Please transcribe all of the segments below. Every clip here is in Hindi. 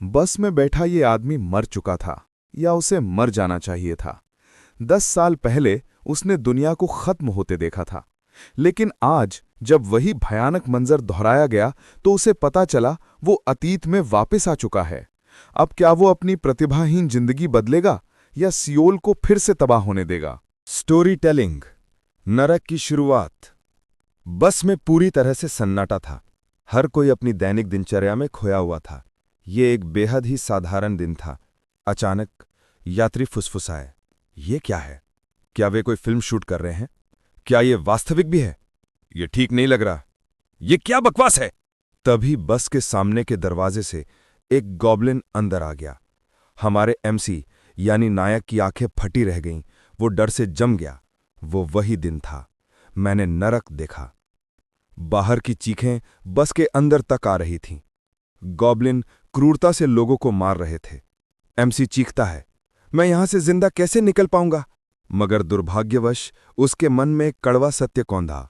बस में बैठा ये आदमी मर चुका था या उसे मर जाना चाहिए था। 10 साल पहले उसने दुनिया को खत्म होते देखा था, लेकिन आज जब वही भयानक मंजर दोहराया गया तो उसे पता चला वो अतीत में वापस आ चुका है। अब क्या वो अपनी प्रतिभाहीन जिंदगी बदलेगा या सियोल को फिर से तबाह होने देगा? Story telling. नरक की शुरुआत। बस में पूरी तरह से सन्नाटा था। हर कोई अपनी दैनिक दिनचर्या में खोया हुआ था। ये एक बेहद ही साधारण दिन था। अचानक यात्री फुसफुसाए, ये क्या है? क्या वे कोई फिल्म शूट कर रहे हैं? क्या ये वास्तविक भी है? ये ठीक नहीं लग रहा। ये क्या बकवास है? तभी बस के सामने के दरवाजे से एक गॉब्लिन अंदर आ गया। हमारे एमसी यानी नायक की आंखें फटी रह गईं। वो डर से जम गया। वो वही दिन था। मैंने नरक देखा। बाहर की चीखें बस के अंदर तक आ रही थीं। गॉब्लिन क्रूरता से लोगों को मार रहे थे। एमसी चीखता है, मैं यहां से जिंदा कैसे निकल पाऊंगा? मगर दुर्भाग्यवश उसके मन में एक कड़वा सत्य कौंधा।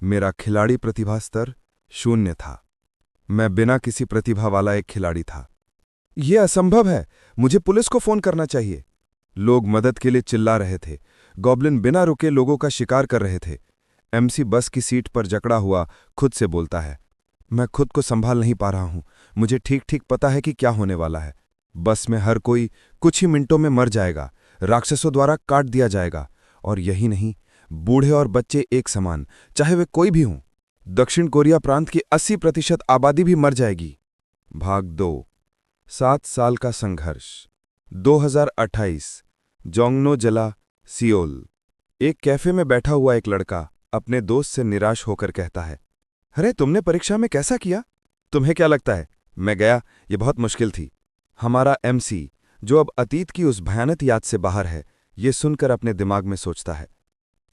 मेरा खिलाड़ी प्रतिभा स्तर 0 था। मैं बिना किसी प्रतिभा वाला एक खिलाड़ी था। यह असंभव है, मुझे पुलिस को फोन करना चाहिए। लोग मदद के लिए चिल्ला रहे थे। गॉब्लिन बिना रुके लोगों का शिकार कर रहे थे। एमसी बस की सीट पर जकड़ा हुआ खुद से बोलता है, मैं खुद को संभाल नहीं पा रहा हूं। मुझे ठीक ठीक पता है कि क्या होने वाला है। बस में हर कोई कुछ ही मिनटों में मर जाएगा, राक्षसों द्वारा काट दिया जाएगा। और यही नहीं, बूढ़े और बच्चे एक समान, चाहे वे कोई भी हों। दक्षिण कोरिया प्रांत की 80% आबादी भी मर जाएगी। भाग 2। 7 साल का संघर्ष। 2028। जोंगनो जिला, सियोल। एक कैफे में बैठा हुआ एक लड़का अपने दोस्त से निराश होकर कहता है, अरे तुमने परीक्षा में कैसा किया? तुम्हें क्या लगता है? मैं गया, ये बहुत मुश्किल थी। हमारा एमसी, जो अब अतीत की उस भयानक याद से बाहर है, ये सुनकर अपने दिमाग में सोचता है,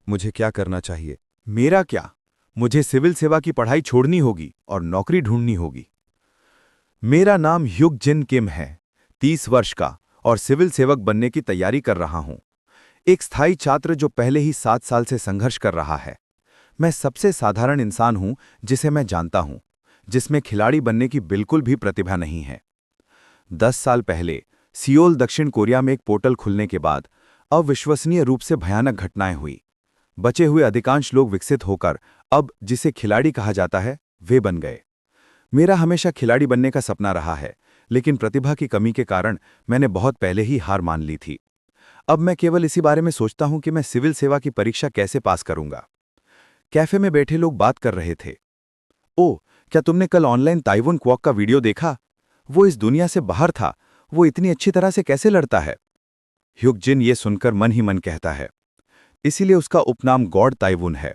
मुझे क्या करना चाहिए? मेरा क्या? मुझे सिविल सेवा की पढ़ाई छोड़नी होगी और नौकरी ढूंढनी होगी। मेरा नाम ह्युग जिन किम है, 30 वर्ष का, और सिविल सेवक बनने की तैयारी कर रहा हूं। एक स्थायी छात्र जो पहले ही 7 साल से संघर्ष कर रहा है। मैं सबसे साधारण इंसान हूं जिसे मैं जानता हूं, जिसमें खिलाड़ी बनने की बिल्कुल भी प्रतिभा नहीं है। 10 साल पहले सियोल, दक्षिण कोरिया में एक पोर्टल खुलने के बाद अविश्वसनीय रूप से भयानक घटनाएं हुई। बचे हुए अधिकांश लोग विकसित होकर अब जिसे खिलाड़ी कहा जाता है, वे बन गए। मेरा हमेशा खिलाड़ी बनने का सपना रहा है, लेकिन प्रतिभा की कमी के कारण मैंने बहुत पहले ही हार मान ली थी। अब मैं केवल इसी बारे में सोचता हूं कि मैं सिविल सेवा की परीक्षा कैसे पास करूंगा। कैफे में बैठे लोग बात कर रहे थे। ओह, क्या तुमने कल ऑनलाइन ताइवन क्वॉक का वीडियो देखा? वो इस दुनिया से बाहर था। वो इतनी अच्छी तरह से कैसे लड़ता है? ह्युग जिन ये सुनकर मन ही मन कहता है, इसीलिए उसका उपनाम गॉड ताइवुन है।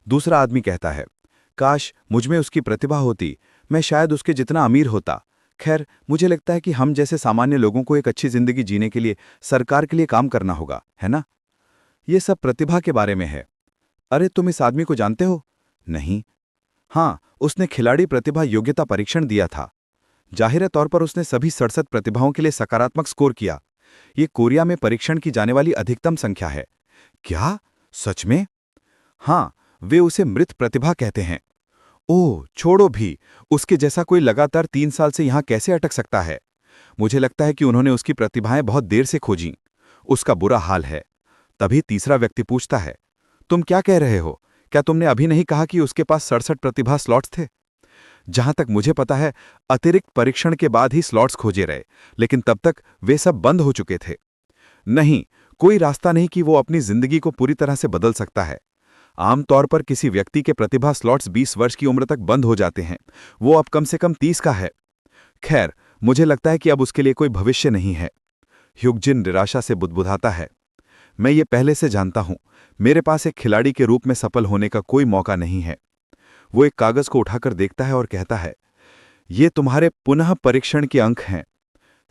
दूसरा आदमी कहता है, काश मुझमें उसकी प्रतिभा होती, मैं शायद उसके जितना अमीर होता। खैर, मुझे लगता है कि हम जैसे सामान्य लोगों को एक अच्छी जिंदगी जीने के लिए सरकार के लिए काम करना होगा, है ना? ये सब प्रतिभा के बारे में है। अरे, तुम इस आदमी को जानते हो? नहीं। हाँ, उसने खिलाड़ी प्रतिभा योग्यता परीक्षण दिया था। जाहिर तौर पर उसने सभी 67 प्रतिभाओं के लिए सकारात्मक स्कोर किया। ये कोरिया में परीक्षण की जाने वाली अधिकतम संख्या है। क्या? सच में? हाँ, वे उसे मृत प्रतिभा कहते हैं। ओह, छोड़ो भी, उसके जैसा कोई लगातार 3 साल से यहां कैसे अटक सकता है? मुझे लगता है कि उन्होंने उसकी प्रतिभाएं बहुत देर से खोजीं। उसका बुरा हाल है। तभी तीसरा व्यक्ति पूछता है, तुम क्या कह रहे हो? क्या तुमने अभी नहीं कहा कि उसके पास 67 प्रतिभा स्लॉट्स थे? जहां तक मुझे पता है, अतिरिक्त परीक्षण के बाद ही स्लॉट्स खोजे रहे, लेकिन तब तक वे सब बंद हो चुके थे। नहीं, कोई रास्ता नहीं कि वो अपनी जिंदगी को पूरी तरह से बदल सकता है। आमतौर पर किसी व्यक्ति के प्रतिभा स्लॉट्स 20 वर्ष की उम्र तक बंद हो जाते हैं। वो अब कम से कम 30 का है। खैर, मुझे लगता है कि अब उसके लिए कोई भविष्य नहीं है। ह्युग जिन निराशा से बुदबुदाता है, मैं ये पहले से जानता हूं। मेरे पास एक खिलाड़ी के रूप में सफल होने का कोई मौका नहीं है। वो एक कागज को उठाकर देखता है और कहता है, ये तुम्हारे पुनः परीक्षण के अंक हैं।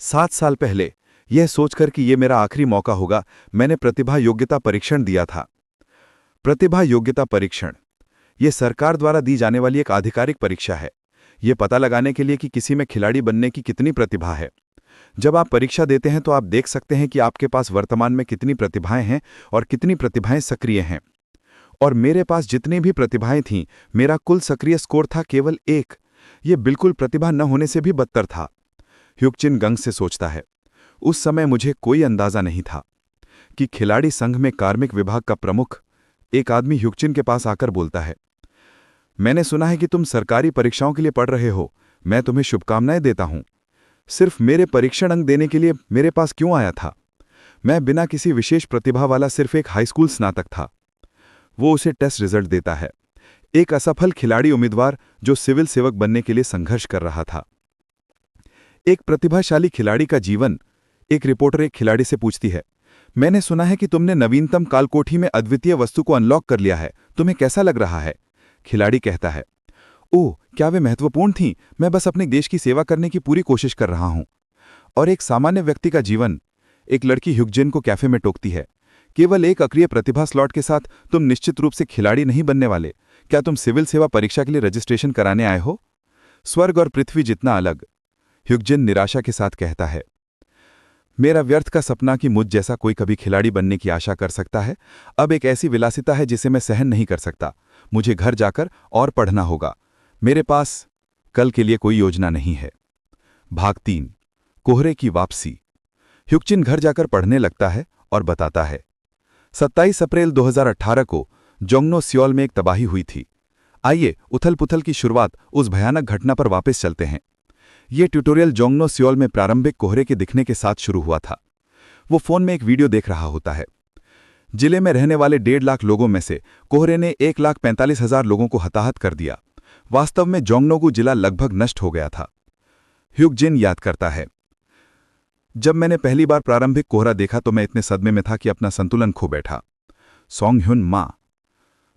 7 साल पहले, यह सोचकर कि यह मेरा आखिरी मौका होगा, मैंने प्रतिभा योग्यता परीक्षण दिया था। प्रतिभा योग्यता परीक्षण यह सरकार द्वारा दी जाने वाली एक आधिकारिक परीक्षा है। यह पता लगाने के लिए कि किसी में खिलाड़ी बनने की कितनी प्रतिभा है। जब आप परीक्षा देते हैं तो आप देख सकते हैं कि आपके पास वर्तमान में कितनी प्रतिभाएं हैं और कितनी प्रतिभाएं सक्रिय हैं। और मेरे पास जितनी भी प्रतिभाएं थीं, मेरा कुल सक्रिय स्कोर था केवल 1। ये बिल्कुल प्रतिभा न होने से भी बदतर था। ह्युकचिन गंग से सोचता है, उस समय मुझे कोई अंदाजा नहीं था कि खिलाड़ी संघ में कार्मिक विभाग का प्रमुख एक आदमी ह्युकचिन के पास आकर बोलता है, मैंने सुना है कि तुम सरकारी परीक्षाओं के लिए पढ़ रहे हो। मैं तुम्हें शुभकामनाएं देता हूं। सिर्फ मेरे परीक्षण अंक देने के लिए मेरे पास क्यों आया था? मैं बिना किसी विशेष प्रतिभा वाला सिर्फ एक हाई स्कूल स्नातक था। वो उसे टेस्ट रिजल्ट देता है, एक असफल खिलाड़ी उम्मीदवार जो सिविल सेवक बनने के लिए संघर्ष कर रहा था। एक प्रतिभाशाली खिलाड़ी का जीवन। एक रिपोर्टर एक खिलाड़ी से पूछती है, मैंने सुना है कि तुमने नवीनतम कालकोठी में अद्वितीय वस्तु को अनलॉक कर लिया है, तुम्हें कैसा लग रहा है? खिलाड़ी कहता है, ओह, क्या वे महत्वपूर्ण थीं? मैं बस अपने देश की सेवा करने की पूरी कोशिश कर रहा हूं। और एक सामान्य व्यक्ति का जीवन। एक लड़की ह्युकजिन को कैफे में टोकती है, केवल एक अक्रिय प्रतिभा स्लॉट के साथ तुम निश्चित रूप से खिलाड़ी नहीं बनने वाले। क्या तुम सिविल सेवा परीक्षा के लिए रजिस्ट्रेशन कराने आए हो? स्वर्ग और पृथ्वी जितना अलग। ह्युकजिन निराशा के साथ कहता है, मेरा व्यर्थ का सपना कि मुझ जैसा कोई कभी खिलाड़ी बनने की आशा कर सकता है, अब एक ऐसी विलासिता है जिसे मैं सहन नहीं कर सकता। मुझे घर जाकर और पढ़ना होगा। मेरे पास कल के लिए कोई योजना नहीं है। भाग 3, कोहरे की वापसी। ह्युकचिन घर जाकर पढ़ने लगता है और बताता है, 27 अप्रैल 2018 को जोंगनो सियोल में एक तबाही हुई थी। आइए उथल पुथल की शुरुआत उस भयानक घटना पर वापस चलते हैं। ये ट्यूटोरियल जोंगनो सियोल में प्रारंभिक कोहरे के दिखने के साथ शुरू हुआ था। वो फोन में एक वीडियो देख रहा होता है। जिले में रहने वाले 1.5 लाख लोगों में से कोहरे ने 1,45,000 लोगों को हताहत कर दिया। वास्तव में जोंगनोगु जिला लगभग नष्ट हो गया था। ह्युकजिन याद करता है, जब मैंने पहली बार प्रारंभिक कोहरा देखा तो मैं इतने सदमे में था कि अपना संतुलन खो बैठा। सोंगह्युन मां,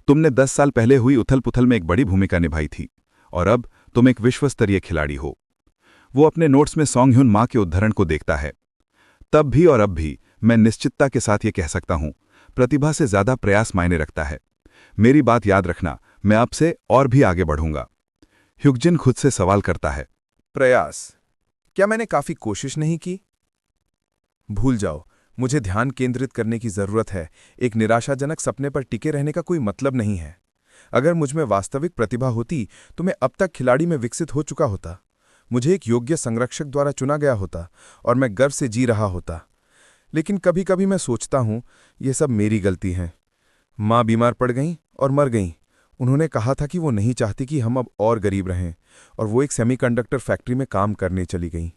तुमने 10 साल पहले हुई उथल पुथल में एक बड़ी भूमिका निभाई थी और अब तुम एक विश्वस्तरीय खिलाड़ी हो। वो अपने नोट्स में सोंगह्युन मां के उद्धरण को देखता है। तब भी और अब भी मैं निश्चितता के साथ ये कह सकता हूं, प्रतिभा से ज्यादा प्रयास मायने रखता है। मेरी बात याद रखना, मैं आपसे और भी आगे बढ़ूंगा। ह्युकजिन खुद से सवाल करता है, प्रयास? क्या मैंने काफी कोशिश नहीं की? भूल जाओ, मुझे ध्यान केंद्रित करने की जरूरत है। एक निराशाजनक सपने पर टिके रहने का कोई मतलब नहीं है। अगर मुझमें वास्तविक प्रतिभा होती तो मैं अब तक खिलाड़ी में विकसित हो चुका होता। मुझे एक योग्य संरक्षक द्वारा चुना गया होता और मैं गर्व से जी रहा होता। लेकिन कभी कभी मैं सोचता हूं, ये सब मेरी गलती है। माँ बीमार पड़ गईं और मर गईं। उन्होंने कहा था कि वो नहीं चाहती कि हम अब और गरीब रहें, और वो एक सेमीकंडक्टर फैक्ट्री में काम करने चली गईं।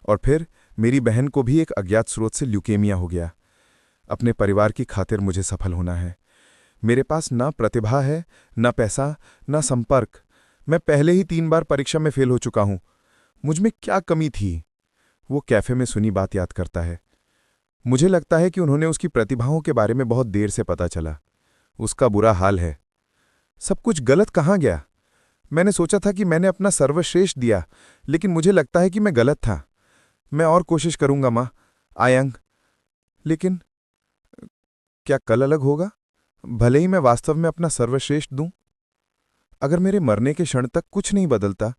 और फिर मेरी बहन को भी एक अज्ञात स्रोत से ल्यूकेमिया हो गया। अपने परिवार की खातिर मुझे सफल होना है। मेरे पास ना प्रतिभा है, ना पैसा, ना संपर्क। मैं पहले ही 3 बार परीक्षा में फेल हो चुका हूं। मुझमें क्या कमी थी? वो कैफे में सुनी बात याद करता है। मुझे लगता है कि उन्होंने उसकी प्रतिभाओं के बारे में बहुत देर से पता चला। उसका बुरा हाल है। सब कुछ गलत कहाँ गया? मैंने सोचा था कि मैंने अपना सर्वश्रेष्ठ दिया, लेकिन मुझे लगता है कि मैं गलत था। मैं और कोशिश करूंगा माँ, आयंग। लेकिन क्या कल अलग होगा? भले ही मैं वास्तव में अपना सर्वश्रेष्ठ दूं। अगर मेरे मरने के क्षण तक कुछ नहीं बदलता,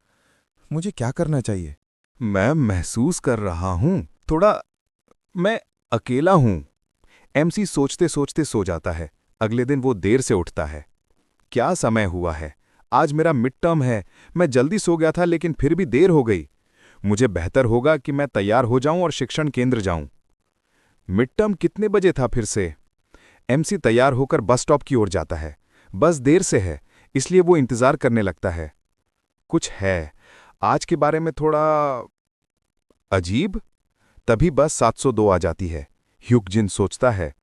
मुझे क्या करना चाहिए? मैं महसूस कर रहा हूं, थोड़ा मैं अकेला हूं। एमसी सोचते सोचते सो जाता है। अगले दिन वो देर से उठता है। क्या समय हुआ है? आज मेरा मिड टर्म है। मैं जल्दी सो गया था, लेकिन फिर भी देर हो गई। मुझे बेहतर होगा कि मैं तैयार हो जाऊं और शिक्षण केंद्र जाऊं। मिड टर्म कितने बजे था फिर से? एमसी तैयार होकर बस स्टॉप की ओर जाता है। बस देर से है, इसलिए वो इंतजार करने लगता है। कुछ है आज के बारे में थोड़ा अजीब। तभी बस 702 आ जाती है। ह्युकजिन सोचता है,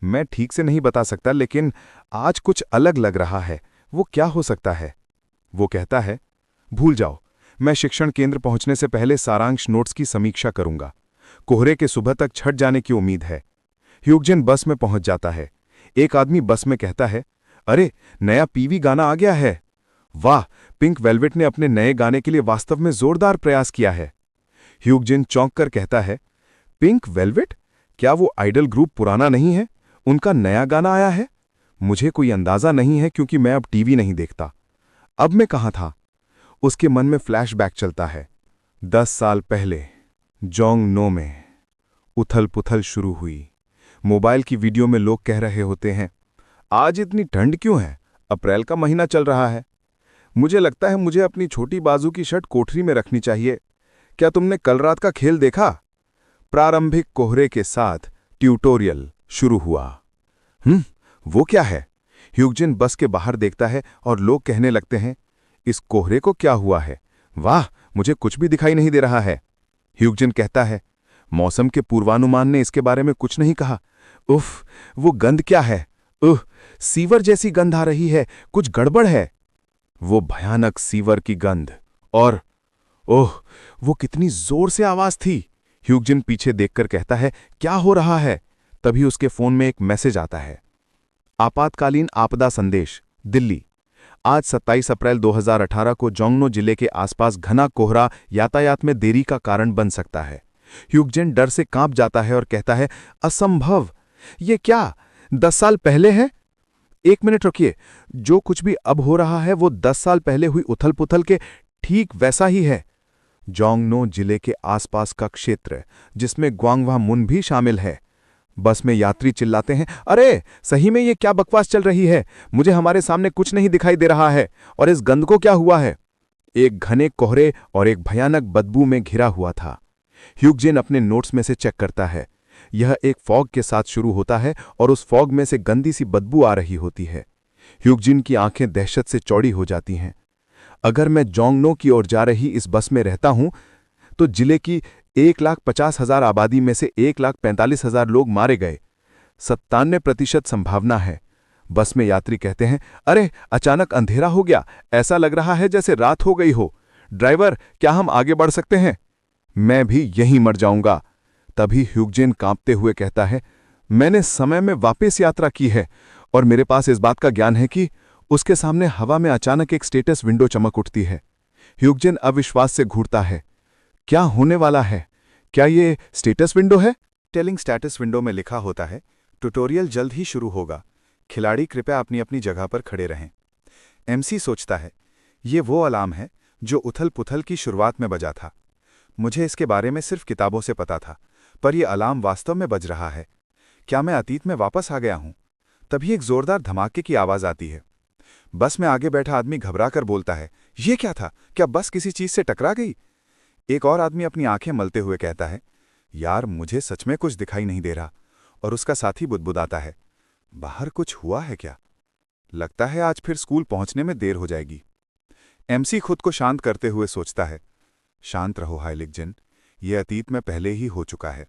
मैं ठीक से नहीं बता सकता, लेकिन आज कुछ अलग लग रहा है। वो क्या हो सकता है? वो कहता है, भूल जाओ, मैं शिक्षण केंद्र पहुंचने से पहले सारांश नोट्स की समीक्षा करूंगा। कोहरे के सुबह तक छट जाने की उम्मीद है। ह्युकजिन बस में पहुंच जाता है। एक आदमी बस में कहता है, अरे, नया पीवी गाना आ गया है। वाह, पिंक वेलवेट ने अपने नए गाने के लिए वास्तव में जोरदार प्रयास किया है। ह्युकजिन चौंक कर कहता है, पिंक वेलवेट? क्या वो आइडल ग्रुप पुराना नहीं है? उनका नया गाना आया है? मुझे कोई अंदाजा नहीं है क्योंकि मैं अब टीवी नहीं देखता। अब मैं कहाँ था? उसके मन में फ्लैशबैक चलता है। 10 साल पहले जोंगनो में उथल पुथल शुरू हुई। मोबाइल की वीडियो में लोग कह रहे होते हैं, आज इतनी ठंड क्यों है? अप्रैल का महीना चल रहा है। मुझे लगता है मुझे अपनी छोटी बाजू की शर्ट कोठरी में रखनी चाहिए। क्या तुमने कल रात का खेल देखा? प्रारंभिक कोहरे के साथ ट्यूटोरियल शुरू हुआ। वो क्या है? ह्यूगजिन बस के बाहर देखता है और लोग कहने लगते हैं, इस कोहरे को क्या हुआ है? वाह, मुझे कुछ भी दिखाई नहीं दे रहा है। ह्यूगजिन कहता है, मौसम के पूर्वानुमान ने इसके बारे में कुछ नहीं कहा। उफ, वो गंध क्या है? सीवर जैसी गंध आ रही है, कुछ गड़बड़ है। वो भयानक सीवर की गंध, और ओह, वो कितनी जोर से आवाज थी। ह्यूगजिन पीछे देखकर कहता है, क्या हो रहा है? तभी उसके फोन में एक मैसेज आता है। आपातकालीन आपदा संदेश, दिल्ली। आज 27 अप्रैल 2018 को जोंगनो जिले के आसपास घना कोहरा यातायात में देरी का कारण बन सकता है। ह्यूगजिन डर से कांप जाता है और कहता है, असंभव! ये क्या 10 साल पहले है? 1 मिनट रुकिए, जो कुछ भी अब हो रहा है वो 10 साल पहले हुई उथल पुथल के ठीक वैसा ही है। जोंगनो जिले के आसपास का क्षेत्र, जिसमें ग्वांगह्वा-मुन भी शामिल है। बस में यात्री चिल्लाते हैं, अरे सही में ये क्या बकवास चल रही है? मुझे हमारे सामने कुछ नहीं दिखाई दे रहा है। और इस गंध को क्या हुआ है? एक घने कोहरे और एक भयानक बदबू में घिरा हुआ था। ह्यूगजिन अपने नोट्स में से चेक करता है। यह एक फॉग के साथ शुरू होता है और उस फॉग में से गंदी सी बदबू आ रही होती है। ह्यूगजिन की आंखें दहशत से चौड़ी हो जाती हैं। अगर मैं जोंगनो की ओर जा रही इस बस में रहता हूं तो जिले की 1,50,000 आबादी में से 1,45,000 लोग मारे गए। 97% संभावना है। बस में यात्री कहते हैं, अरे अचानक अंधेरा हो गया, ऐसा लग रहा है जैसे रात हो गई हो। ड्राइवर, क्या हम आगे बढ़ सकते हैं? मैं भी यहीं मर जाऊंगा। तभी ह्यूगजिन कांपते हुए कहता है, मैंने समय में वापस यात्रा की है और मेरे पास इस बात का ज्ञान है कि उसके सामने हवा में अचानक एक स्टेटस विंडो चमक उठती है। ह्यूगजिन अविश्वास से घूरता है। क्या होने वाला है? क्या ये स्टेटस विंडो है? टेलिंग स्टेटस विंडो में लिखा होता है, ट्यूटोरियल जल्द ही शुरू होगा, खिलाड़ी कृपया अपनी अपनी जगह पर खड़े रहें। एमसी सोचता है, ये वो अलार्म है जो उथल पुथल की शुरुआत में बजा था। मुझे इसके बारे में सिर्फ किताबों से पता था, पर यह अलार्म वास्तव में बज रहा है। क्या मैं अतीत में वापस आ गया हूं? तभी एक जोरदार धमाके की आवाज आती है। बस में आगे बैठा आदमी घबराकर बोलता है, यह क्या था? क्या बस किसी चीज से टकरा गई? एक और आदमी अपनी आंखें मलते हुए कहता है, यार मुझे सच में कुछ दिखाई नहीं दे रहा। और उसका साथी बुदबुदाता है, बाहर कुछ हुआ है क्या? लगता है आज फिर स्कूल पहुंचने में देर हो जाएगी। एमसी खुद को शांत करते हुए सोचता है, शांत रहो ह्यूगजिन, यह अतीत में पहले ही हो चुका है।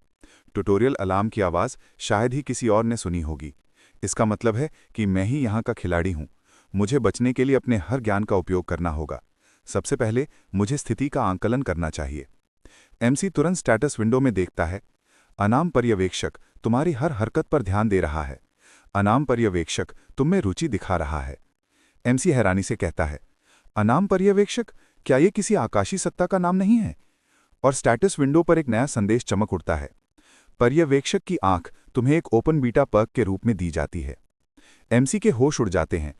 ट्यूटोरियल अलार्म की आवाज शायद ही किसी और ने सुनी होगी। इसका मतलब है कि मैं ही यहां का खिलाड़ी हूं। मुझे बचने के लिए अपने हर ज्ञान का उपयोग करना होगा। सबसे पहले मुझे स्थिति का आंकलन करना चाहिए। एमसी तुरंत स्टेटस विंडो में देखता है, अनाम पर्यवेक्षक तुम्हारी हर हरकत पर ध्यान दे रहा है। अनाम पर्यवेक्षक तुम में रुचि दिखा रहा है। एमसी हैरानी से कहता है, अनाम पर्यवेक्षक? क्या ये किसी आकाशी सत्ता का नाम नहीं है? और स्टेटस विंडो पर एक नया संदेश चमक उठता है, पर्यवेक्षक की आंख तुम्हें एक ओपन बीटा पर्क के रूप में दी जाती है। एमसी के होश उड़ जाते हैं।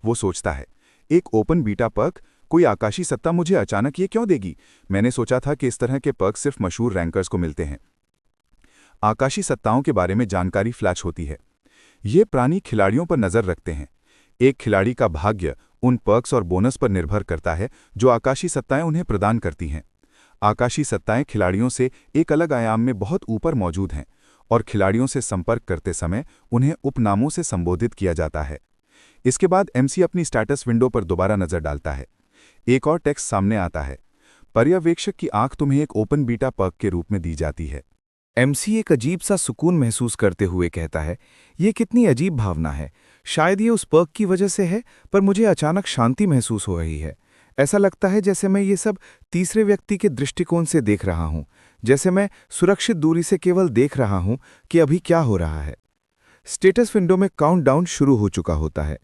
वो सोचता है, एक ओपन बीटा पर्क? कोई आकाशी सत्ता मुझे अचानक ये क्यों देगी? मैंने सोचा था कि इस तरह के पर्क सिर्फ मशहूर रैंकर्स को मिलते हैं। आकाशी सत्ताओं के बारे में जानकारी फ्लैश होती है। ये प्राणी खिलाड़ियों पर नजर रखते हैं। एक खिलाड़ी का भाग्य उन पर्क्स और बोनस पर निर्भर करता है जो आकाशी सत्ताएं उन्हें प्रदान करती हैं। आकाशी सत्ताएं खिलाड़ियों से एक अलग आयाम में बहुत ऊपर मौजूद हैं और खिलाड़ियों से संपर्क करते समय उन्हें उपनामों से संबोधित किया जाता है। इसके बाद एमसी अपनी स्टेटस विंडो पर दोबारा नजर डालता है। एक और टेक्स्ट सामने आता है, पर्यवेक्षक की आंख तुम्हें एक ओपन बीटा पर्क के रूप में दी जाती है। एमसी एक अजीब सा सुकून महसूस करते हुए कहता है, ये कितनी अजीब भावना है। शायद ये उस पर्क की वजह से है, पर मुझे अचानक शांति महसूस हो रही है। ऐसा लगता है जैसे मैं ये सब तीसरे व्यक्ति के दृष्टिकोण से देख रहा हूं, जैसे मैं सुरक्षित दूरी से केवल देख रहा हूं कि अभी क्या हो रहा है। स्टेटस विंडो में काउंटडाउन शुरू हो चुका होता है।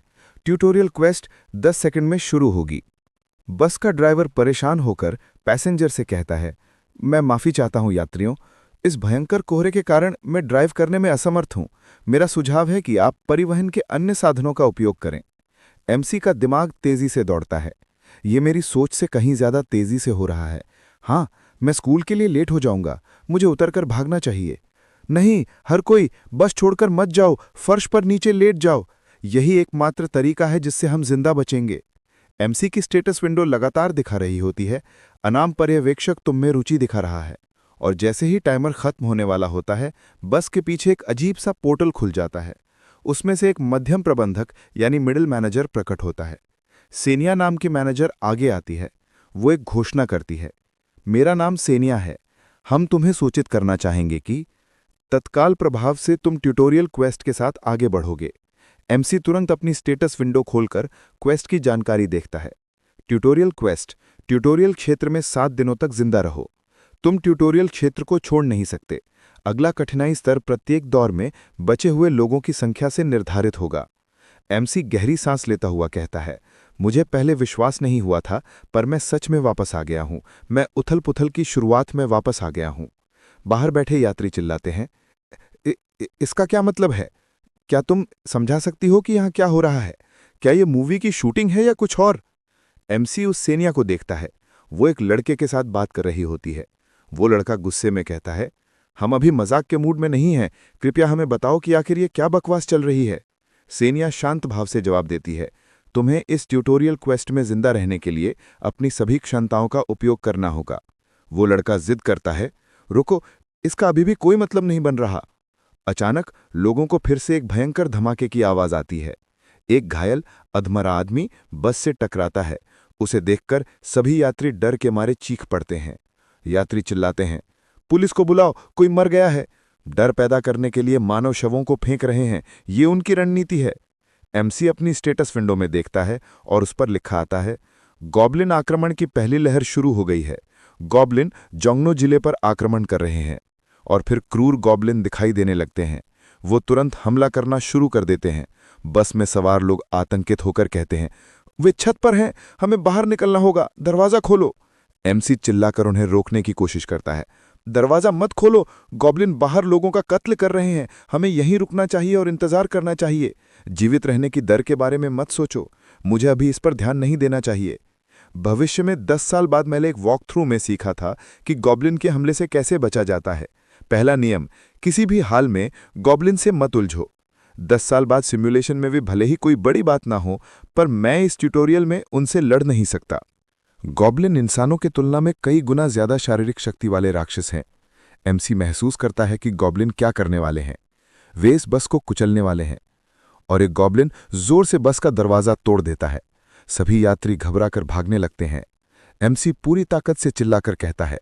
ट्यूटोरियल क्वेस्ट 10 सेकंड में शुरू होगी। बस का ड्राइवर परेशान होकर पैसेंजर से कहता है, मैं माफी चाहता हूं यात्रियों, इस भयंकर कोहरे के कारण मैं ड्राइव करने में असमर्थ हूं। मेरा सुझाव है कि आप परिवहन के अन्य साधनों का उपयोग करें। एमसी का दिमाग तेजी से दौड़ता है। ये मेरी सोच से कहीं ज्यादा तेजी से हो रहा है। हाँ, मैं स्कूल के लिए लेट हो जाऊंगा। मुझे उतरकर भागना चाहिए। नहीं, हर कोई बस छोड़कर मत जाओ, फर्श पर नीचे लेट जाओ। यही एकमात्र तरीका है जिससे हम जिंदा बचेंगे। एमसी की स्टेटस विंडो लगातार दिखा रही होती है, अनाम पर्यवेक्षक तुम में रुचि दिखा रहा है। और जैसे ही टाइमर खत्म होने वाला होता है, बस के पीछे एक अजीब सा पोर्टल खुल जाता है। उसमें से एक मध्यम प्रबंधक यानी मिडिल मैनेजर प्रकट होता है। सेनिया नाम की मैनेजर आगे आती है। वो एक घोषणा करती है, मेरा नाम सेनिया है। हम तुम्हें सूचित करना चाहेंगे कि तत्काल प्रभाव से तुम ट्यूटोरियल क्वेस्ट के साथ आगे बढ़ोगे। एमसी तुरंत अपनी स्टेटस विंडो खोलकर क्वेस्ट की जानकारी देखता है। ट्यूटोरियल क्वेस्ट, ट्यूटोरियल क्षेत्र में 7 दिनों तक जिंदा रहो। तुम ट्यूटोरियल क्षेत्र को छोड़ नहीं सकते। अगला कठिनाई स्तर प्रत्येक दौर में बचे हुए लोगों की संख्या से निर्धारित होगा। एमसी गहरी सांस लेता हुआ कहता है, मुझे पहले विश्वास नहीं हुआ था, पर मैं सच में वापस आ गया हूं। मैं उथल पुथल की शुरुआत में वापस आ गया हूं। बाहर बैठे यात्री चिल्लाते हैं, इसका क्या मतलब है? क्या तुम समझा सकती हो कि यहां क्या हो रहा है? क्या ये मूवी की शूटिंग है या कुछ और? एमसी उस सेनिया को देखता है। वो एक लड़के के साथ बात कर रही होती है। वो लड़का गुस्से में कहता है, हम अभी मजाक के मूड में नहीं हैं, कृपया हमें बताओ कि आखिर ये क्या बकवास चल रही है। सेनिया शांत भाव से जवाब देती है, तुम्हें इस ट्यूटोरियल क्वेस्ट में जिंदा रहने के लिए अपनी सभी क्षमताओं का उपयोग करना होगा। वो लड़का जिद करता है, रुको, इसका अभी भी कोई मतलब नहीं बन रहा। अचानक लोगों को फिर से एक भयंकर धमाके की आवाज आती है। एक घायल अधमरा आदमी बस से टकराता है। उसे देखकर सभी यात्री डर के मारे चीख पड़ते हैं। यात्री चिल्लाते हैं, पुलिस को बुलाओ, कोई मर गया है। डर पैदा करने के लिए मानव शवों को फेंक रहे हैं, ये उनकी रणनीति है। एमसी अपनी स्टेटस विंडो में देखता है और उस पर लिखा आता है, गॉब्लिन आक्रमण की पहली लहर शुरू हो गई है। गॉब्लिन जोंगनो जिले पर आक्रमण कर रहे हैं। और फिर क्रूर गॉब्लिन दिखाई देने लगते हैं। वो तुरंत हमला करना शुरू कर देते हैं। बस में सवार लोग आतंकित होकर कहते हैं, वे छत पर हैं, हमें बाहर निकलना होगा, दरवाजा खोलो। एमसी चिल्लाकर उन्हें रोकने की कोशिश करता है, दरवाजा मत खोलो, गॉब्लिन बाहर लोगों का कत्ल कर रहे हैं, हमें यहीं रुकना चाहिए और इंतजार करना चाहिए। जीवित रहने की दर के बारे में मत सोचो, मुझे अभी इस पर ध्यान नहीं देना चाहिए। भविष्य में 10 साल बाद मैंने एक वॉक थ्रू में सीखा था कि गॉब्लिन के हमले से कैसे बचा जाता है। पहला नियम, किसी भी हाल में गॉब्लिन से मत उलझो। 10 साल बाद सिमुलेशन में भी भले ही कोई बड़ी बात ना हो, पर मैं इस ट्यूटोरियल में उनसे लड़ नहीं सकता। गॉब्लिन इंसानों की तुलना में कई गुना ज्यादा शारीरिक शक्ति वाले राक्षस हैं। एमसी महसूस करता है कि गॉब्लिन क्या करने वाले हैं। वे इस बस को कुचलने वाले हैं। और एक गॉब्लिन जोर से बस का दरवाजा तोड़ देता है। सभी यात्री घबराकर भागने लगते हैं। एमसी पूरी ताकत से चिल्लाकर कहता है,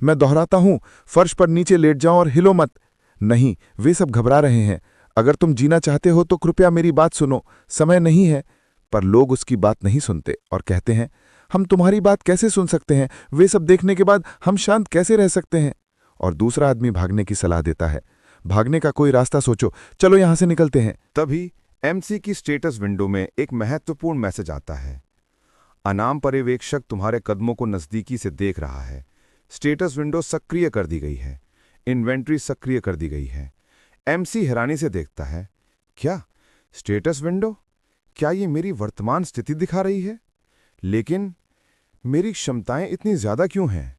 मैं दोहराता हूं, फर्श पर नीचे लेट जाओ और हिलो मत। नहीं, वे सब घबरा रहे हैं। अगर तुम जीना चाहते हो तो कृपया मेरी बात सुनो, समय नहीं है। पर लोग उसकी बात नहीं सुनते और कहते हैं, हम तुम्हारी बात कैसे सुन सकते हैं? वे सब देखने के बाद हम शांत कैसे रह सकते हैं? और दूसरा आदमी भागने की सलाह देता है, भागने का कोई रास्ता सोचो, चलो यहां से निकलते हैं। तभी एमसी की स्टेटस विंडो में एक महत्वपूर्ण मैसेज आता है, अनाम पर्यवेक्षक तुम्हारे कदमों को नजदीकी से देख रहा है। स्टेटस विंडो सक्रिय कर दी गई है। इन्वेंट्री सक्रिय कर दी गई है। एमसी हैरानी से देखता है, क्या स्टेटस विंडो? क्या ये मेरी वर्तमान स्थिति दिखा रही है? लेकिन मेरी क्षमताएं इतनी ज्यादा क्यों हैं?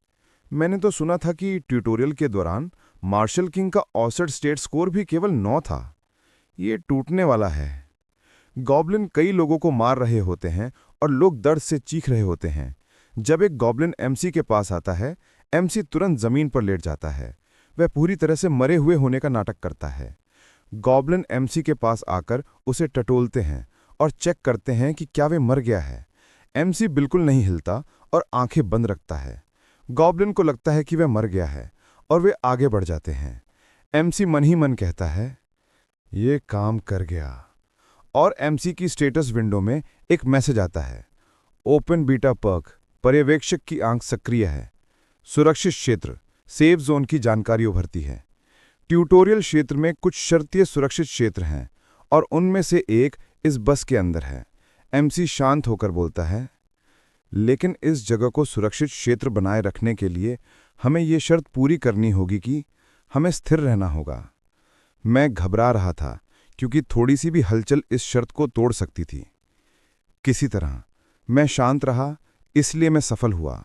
मैंने तो सुना था कि ट्यूटोरियल के दौरान मार्शल किंग का औसत स्टेट स्कोर भी केवल 9 था। ये टूटने वाला है। गॉब्लिन कई लोगों को मार रहे होते हैं और लोग दर्द से चीख रहे होते हैं। जब एक गॉब्लिन एमसी के पास आता है, एमसी तुरंत जमीन पर लेट जाता है। वह पूरी तरह से मरे हुए होने का नाटक करता है। गॉब्लिन एमसी के पास आकर उसे टटोलते हैं और चेक करते हैं कि क्या वे मर गया है। एमसी बिल्कुल नहीं हिलता और आंखें बंद रखता है। गॉब्लिन को लगता है कि वह मर गया है और वे आगे बढ़ जाते हैं। एमसी मन ही मन कहता है, ये काम कर गया। और एमसी की स्टेटस विंडो में एक मैसेज आता है, ओपन बीटा पर्क, पर्यवेक्षक की आंख सक्रिय है। सुरक्षित क्षेत्र, सेफ जोन की जानकारी उभरती है। ट्यूटोरियल क्षेत्र में कुछ शर्तीय सुरक्षित क्षेत्र हैं और उनमें से एक इस बस के अंदर है। एमसी शांत होकर बोलता है, लेकिन इस जगह को सुरक्षित क्षेत्र बनाए रखने के लिए हमें ये शर्त पूरी करनी होगी कि हमें स्थिर रहना होगा। मैं घबरा रहा था क्योंकि थोड़ी सी भी हलचल इस शर्त को तोड़ सकती थी। किसी तरह मैं शांत रहा, इसलिए मैं सफल हुआ।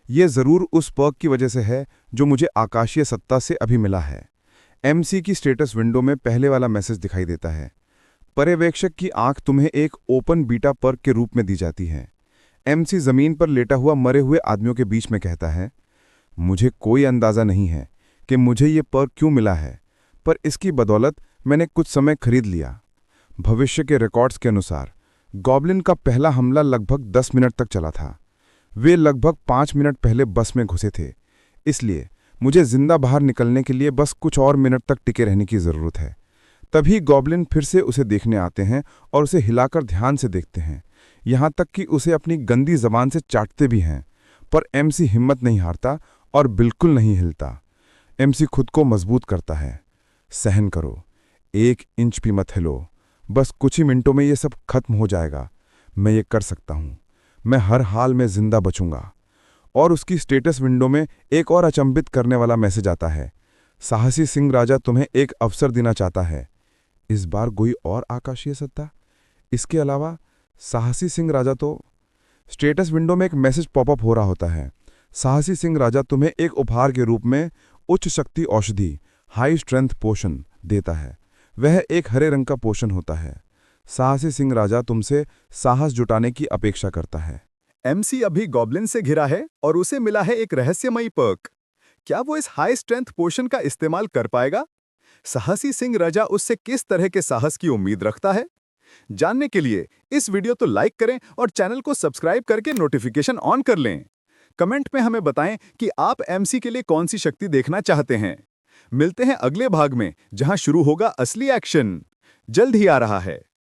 यह जरूर उस पर्क की वजह से है जो मुझे आकाशीय सत्ता से अभी मिला है। एमसी की स्टेटस विंडो में पहले वाला मैसेज दिखाई देता है, पर्यवेक्षक की आंख तुम्हें एक ओपन बीटा पर्क के रूप में दी जाती है। एमसी जमीन पर लेटा हुआ मरे हुए आदमियों के बीच में कहता है, मुझे कोई अंदाजा नहीं है कि मुझे ये पर्क क्यों मिला है, पर इसकी बदौलत मैंने कुछ समय खरीद लिया। भविष्य के रिकॉर्ड्स के अनुसार गॉब्लिन का पहला हमला लगभग 10 मिनट तक चला था। वे लगभग 5 मिनट पहले बस में घुसे थे, इसलिए मुझे जिंदा बाहर निकलने के लिए बस कुछ और मिनट तक टिके रहने की ज़रूरत है। तभी गॉब्लिन फिर से उसे देखने आते हैं और उसे हिलाकर ध्यान से देखते हैं, यहाँ तक कि उसे अपनी गंदी जबान से चाटते भी हैं। पर एमसी हिम्मत नहीं हारता और बिल्कुल नहीं हिलता। एमसी खुद को मजबूत करता है। सहन करो, 1 इंच भी मत हिलो, बस कुछ ही मिनटों में ये सब खत्म हो जाएगा। मैं ये कर सकता हूँ, मैं हर हाल में जिंदा बचूंगा। और उसकी स्टेटस विंडो में एक और अचंभित करने वाला मैसेज आता है, साहसी सिंह राजा तुम्हें एक अवसर देना चाहता है। इस बार कोई और आकाशीय सत्ता? इसके अलावा साहसी सिंह राजा तो स्टेटस विंडो में एक मैसेज पॉपअप हो रहा होता है। साहसी सिंह राजा तुम्हें एक उपहार के रूप में उच्च शक्ति औषधि हाई स्ट्रेंथ पोशन देता है। वह एक हरे रंग का पोशन होता है। साहसी सिंह राजा तुमसे साहस जुटाने की अपेक्षा करता है। एमसी अभी गॉब्लिन से घिरा है और उसे मिला है एक रहस्यमयी पर्क। क्या वो इस हाई स्ट्रेंथ पोशन का इस्तेमाल कर पाएगा? साहसी सिंह राजा उससे किस तरह के साहस की उम्मीद रखता है? जानने के लिए इस वीडियो तो लाइक करें और चैनल को सब्सक्राइब करके नोटिफिकेशन ऑन कर लें। कमेंट में हमें बताएं कि आप एमसी के लिए कौन सी शक्ति देखना चाहते हैं। मिलते हैं अगले भाग में, जहां शुरू होगा असली एक्शन। जल्द ही आ रहा है।